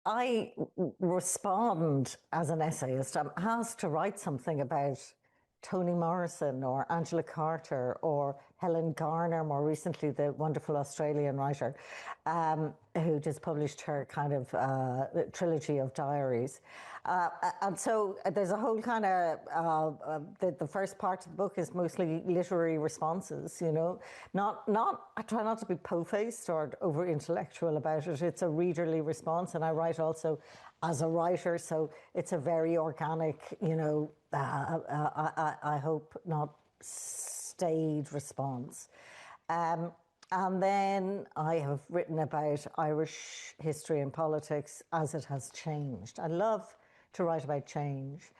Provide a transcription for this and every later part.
I respond as an essayist. I'm asked to write something about Toni Morrison or Angela Carter or Helen Garner, more recently, the wonderful Australian writer, who just published her kind of trilogy of diaries. And so there's a whole kind of, the first part of the book is mostly literary responses, I try not to be po-faced or over intellectual about it. It's a readerly response. And I write also as a writer, so it's a very organic, I hope not staid response. And then I have written about Irish history and politics as it has changed. I love to write about change.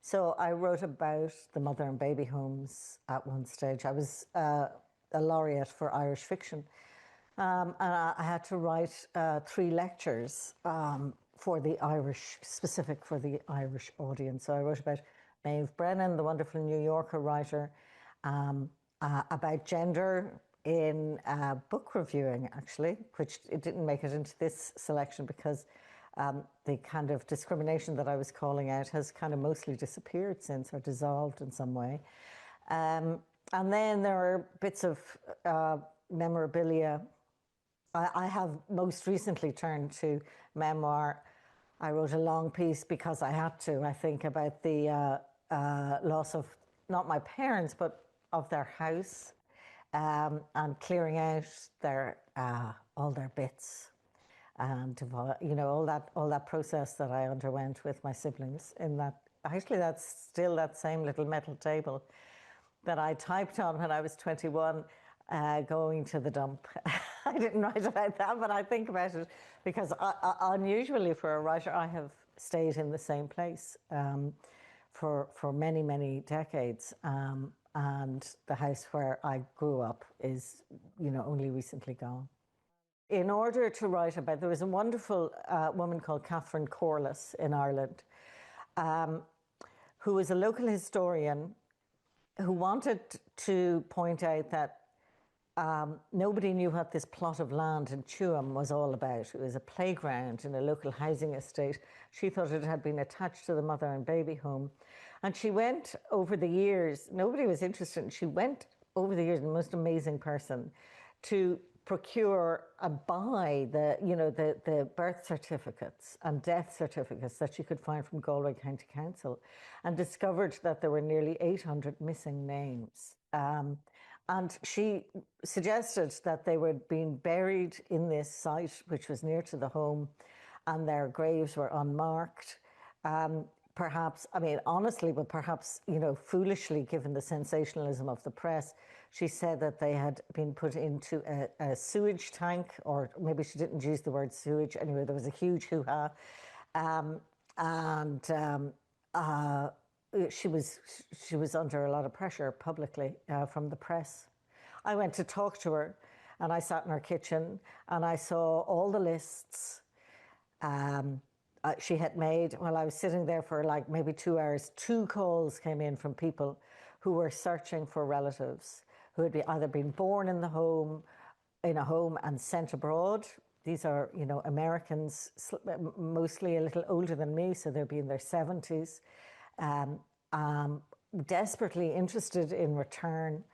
So I wrote about the mother and baby homes at one stage. I was a laureate for Irish fiction. And I had to write 3 lectures for the Irish, specific for the Irish audience. So I wrote about Maeve Brennan, the wonderful New Yorker writer, about gender in book reviewing, actually, which it didn't make it into this selection because the kind of discrimination that I was calling out has kind of mostly disappeared since, or dissolved in some way. And then there are bits of memorabilia. I have most recently turned to memoir. I wrote a long piece because I had to, I think, about the loss of not my parents, but of their house, and clearing out their all their bits, and all that process that I underwent with my siblings. In that, actually, that's still that same little metal table that I typed on when I was 21. Going to the dump. I didn't write about that, but I think about it because unusually for a writer, I have stayed in the same place for many, many decades. And the house where I grew up is, only recently gone. In order to write about, there was a wonderful woman called Catherine Corliss in Ireland, who was a local historian who wanted to point out that nobody knew what this plot of land in Tuam was all about. It was a playground in a local housing estate. She thought it had been attached to the mother and baby home. And she went over the years, nobody was interested, she went over the years, the most amazing person, to procure and buy the birth certificates and death certificates that she could find from Galway County Council, and discovered that there were nearly 800 missing names. And she suggested that they were being buried in this site, which was near to the home, and their graves were unmarked. Perhaps, I mean, honestly, but perhaps, foolishly, given the sensationalism of the press, she said that they had been put into a sewage tank, or maybe she didn't use the word sewage. Anyway, there was a huge hoo-ha. She was under a lot of pressure publicly from the press. I went to talk to her, and I sat in her kitchen, and I saw all the lists she had made. While I was sitting there for like maybe 2 hours, 2 calls came in from people who were searching for relatives who had either been born in a home and sent abroad. These are, Americans, mostly a little older than me, so they'll be in their 70s. Desperately interested in return,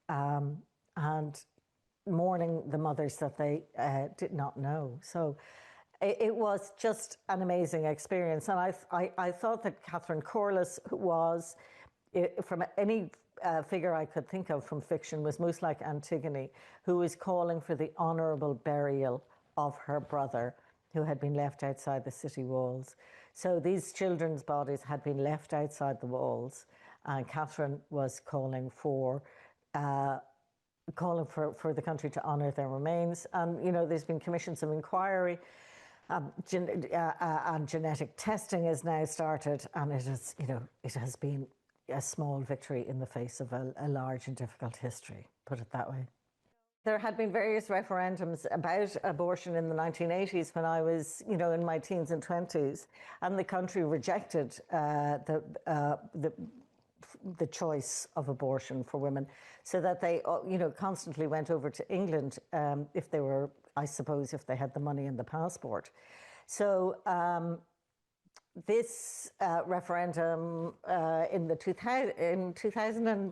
and mourning the mothers that they did not know. So it was just an amazing experience. And I thought that Catherine Corliss was, from any figure I could think of from fiction, was most like Antigone, who was calling for the honourable burial of her brother, who had been left outside the city walls. So these children's bodies had been left outside the walls, and Catherine was calling for the country to honour their remains. And, there's been commissions of inquiry, and genetic testing is now started, and it has been a small victory in the face of a large and difficult history, put it that way. There had been various referendums about abortion in the 1980s when I was, in my teens and 20s, and the country rejected the choice of abortion for women, so that they, constantly went over to England if they were, I suppose, if they had the money and the passport. So this referendum in 2000 and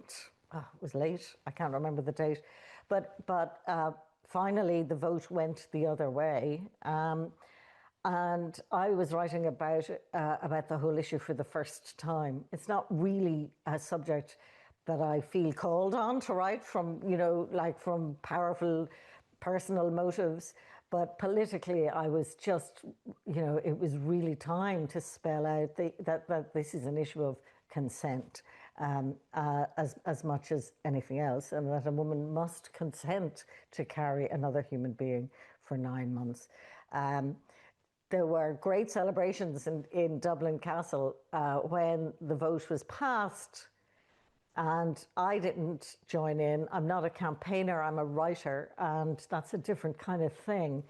it was late. I can't remember the date, but finally the vote went the other way. And I was writing about the whole issue for the first time. It's not really a subject that I feel called on to write from, like from powerful personal motives. But politically, I was just, it was really time to spell out that this is an issue of consent as much as anything else, and that a woman must consent to carry another human being for 9 months. There were great celebrations in Dublin Castle when the vote was passed, and I didn't join in. I'm not a campaigner, I'm a writer, and that's a different kind of thing.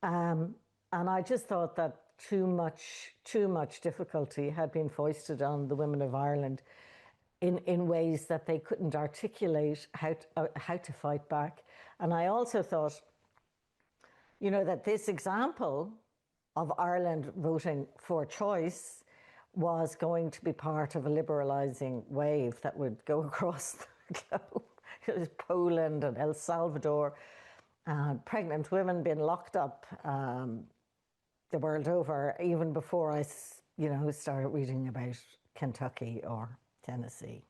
And I just thought that too much difficulty had been foisted on the women of Ireland in ways that they couldn't articulate how to fight back. And I also thought, that this example of Ireland voting for choice was going to be part of a liberalizing wave that would go across the globe. It was Poland and El Salvador, pregnant women being locked up the world over, even before I, started reading about Kentucky or Tennessee.